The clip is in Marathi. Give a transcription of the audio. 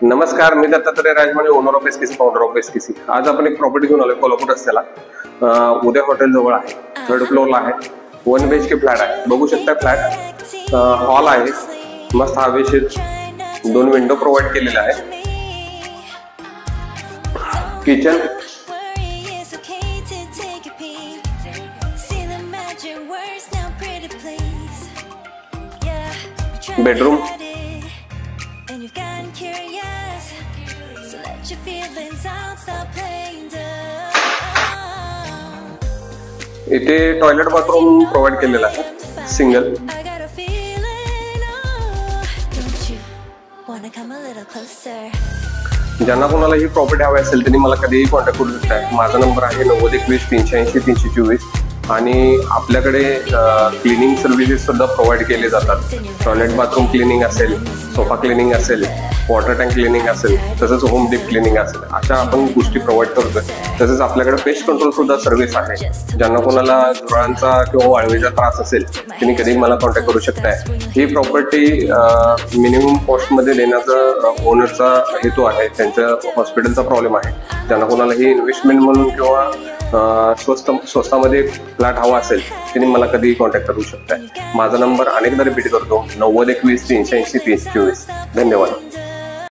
नमस्कार, मी Dattatray Rajmane, owner of SKC, founder of SKC. आज आपण एक प्रॉपर्टी घेऊन आलोय कोल्हापूर रस्त्याला. उद्या हॉटेल जवळ आहे, 3rd फ्लोअरला आहे. 1 BHK फ्लॅट आहे. बघू शकता फ्लॅट. हॉल आहे, मस्त हवेशीर. 2 विंडो प्रोव्हाइड केलेले आहे. किचन, बेडरूम, इथे टॉयलेट बाथरूम प्रोव्हाइड केलेला आहे, सिंगल. ज्यांना कोणाला ही प्रॉपर्टी हवी असेल त्यांनी मला कधीही कॉन्टॅक्ट करू शकता. माझा नंबर आहे 9021-380-324. आणि आपल्याकडे क्लिनिंग सर्व्हिसेस सुद्धा प्रोव्हाइड केले जातात. टॉयलेट बाथरूम क्लिनिंग असेल, सोफा क्लिनिंग असेल, वॉटर टँक क्लिनिंग असेल, तसंच होम डीप क्लिनिंग असेल, अशा आपण गोष्टी प्रोव्हाइड करतोय. तसंच आपल्याकडे पेस्ट कंट्रोल सुद्धा सर्व्हिस आहे. ज्यांना कोणाला झुरळांचा किंवा वाळवीचा त्रास असेल त्यांनी कधीही मला कॉन्टॅक्ट करू शकताय. ही प्रॉपर्टी मिनिमम कॉस्टमध्ये देण्याचा ओनरचा हेतू आहे. त्यांच्या हॉस्पिटलचा प्रॉब्लेम आहे. ज्यांना कोणाला ही इन्व्हेस्टमेंट म्हणून किंवा स्वस्तामध्ये फ्लॅट हवा असेल त्यांनी मला कधीही कॉन्टॅक्ट करू शकताय. माझा नंबर अनेकदा रिपीट करतो, 9021-380-324. धन्यवाद.